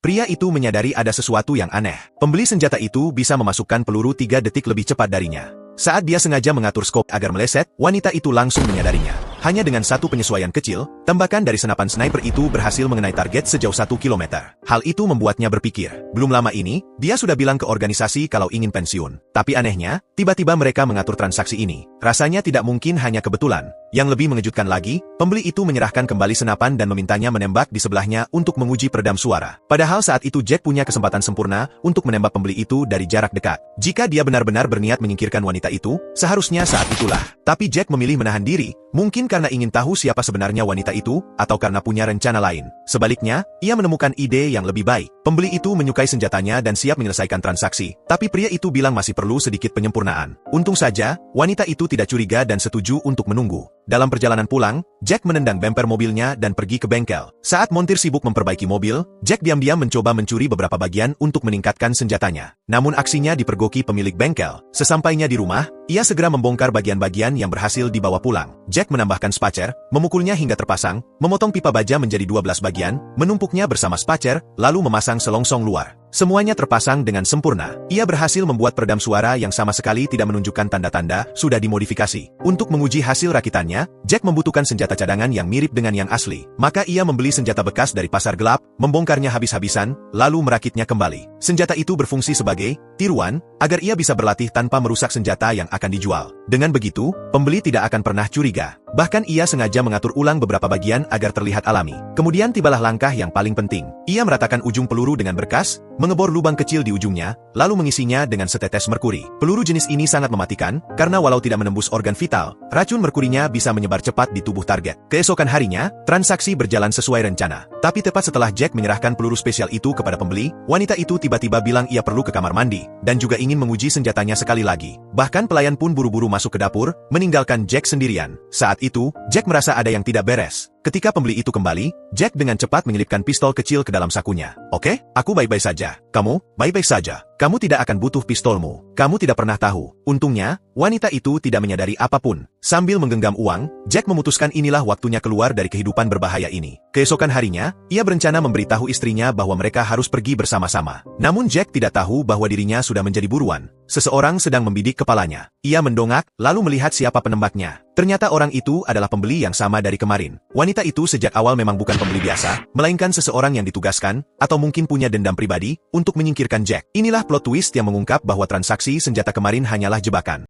Pria itu menyadari ada sesuatu yang aneh. Pembeli senjata itu bisa memasukkan peluru 3 detik lebih cepat darinya. Saat dia sengaja mengatur skop agar meleset, wanita itu langsung menyadarinya. Hanya dengan satu penyesuaian kecil, tembakan dari senapan sniper itu berhasil mengenai target sejauh 1 kilometer. Hal itu membuatnya berpikir, belum lama ini, dia sudah bilang ke organisasi kalau ingin pensiun. Tapi anehnya, tiba-tiba mereka mengatur transaksi ini. Rasanya tidak mungkin hanya kebetulan. Yang lebih mengejutkan lagi, pembeli itu menyerahkan kembali senapan dan memintanya menembak di sebelahnya untuk menguji peredam suara. Padahal saat itu Jack punya kesempatan sempurna untuk menembak pembeli itu dari jarak dekat. Jika dia benar-benar berniat menyingkirkan wanita itu, seharusnya saat itulah. Tapi Jack memilih menahan diri, mungkin karena ingin tahu siapa sebenarnya wanita itu, atau karena punya rencana lain. Sebaliknya, ia menemukan ide yang lebih baik. Pembeli itu menyukai senjatanya dan siap menyelesaikan transaksi. Tapi pria itu bilang masih perlu sedikit penyempurnaan. Untung saja, wanita itu tidak curiga dan setuju untuk menunggu. Dalam perjalanan pulang, Jack menendang bemper mobilnya dan pergi ke bengkel. Saat montir sibuk memperbaiki mobil, Jack diam-diam mencoba mencuri beberapa bagian untuk meningkatkan senjatanya. Namun aksinya dipergoki pemilik bengkel. Sesampainya di rumah, ia segera membongkar bagian-bagian yang berhasil dibawa pulang. Jack menambahkan spacer, memukulnya hingga terpasang, memotong pipa baja menjadi 12 bagian, menumpuknya bersama spacer, lalu memasang selongsong luar. Semuanya terpasang dengan sempurna. Ia berhasil membuat peredam suara yang sama sekali tidak menunjukkan tanda-tanda sudah dimodifikasi. Untuk menguji hasil rakitannya, Jack membutuhkan senjata cadangan yang mirip dengan yang asli. Maka ia membeli senjata bekas dari pasar gelap, membongkarnya habis-habisan, lalu merakitnya kembali. Senjata itu berfungsi sebagai tiruan, agar ia bisa berlatih tanpa merusak senjata yang akan dijual. Dengan begitu, pembeli tidak akan pernah curiga. Bahkan ia sengaja mengatur ulang beberapa bagian agar terlihat alami. Kemudian tibalah langkah yang paling penting. Ia meratakan ujung peluru dengan berkas, mengebor lubang kecil di ujungnya, lalu mengisinya dengan setetes merkuri. Peluru jenis ini sangat mematikan, karena walau tidak menembus organ vital, racun merkurinya bisa menyebar cepat di tubuh target. Keesokan harinya, transaksi berjalan sesuai rencana. Tapi tepat setelah Jack menyerahkan peluru spesial itu kepada pembeli, wanita itu tiba-tiba bilang ia perlu ke kamar mandi, dan juga ingin menguji senjatanya sekali lagi. Bahkan pelayan pun buru-buru masuk ke dapur, meninggalkan Jack sendirian. Saat itu, Jack merasa ada yang tidak beres. Ketika pembeli itu kembali, Jack dengan cepat menyelipkan pistol kecil ke dalam sakunya. Oke, aku baik-baik saja. Kamu, baik-baik saja. Kamu tidak akan butuh pistolmu. Kamu tidak pernah tahu. Untungnya, wanita itu tidak menyadari apapun. Sambil menggenggam uang, Jack memutuskan inilah waktunya keluar dari kehidupan berbahaya ini. Keesokan harinya, ia berencana memberitahu istrinya bahwa mereka harus pergi bersama-sama. Namun Jack tidak tahu bahwa dirinya sudah menjadi buruan. Seseorang sedang membidik kepalanya. Ia mendongak, lalu melihat siapa penembaknya. Ternyata orang itu adalah pembeli yang sama dari kemarin. Wanita itu sejak awal memang bukan pembeli biasa, melainkan seseorang yang ditugaskan, atau mungkin punya dendam pribadi, untuk menyingkirkan Jack. Inilah plot twist yang mengungkap bahwa transaksi senjata kemarin hanyalah jebakan.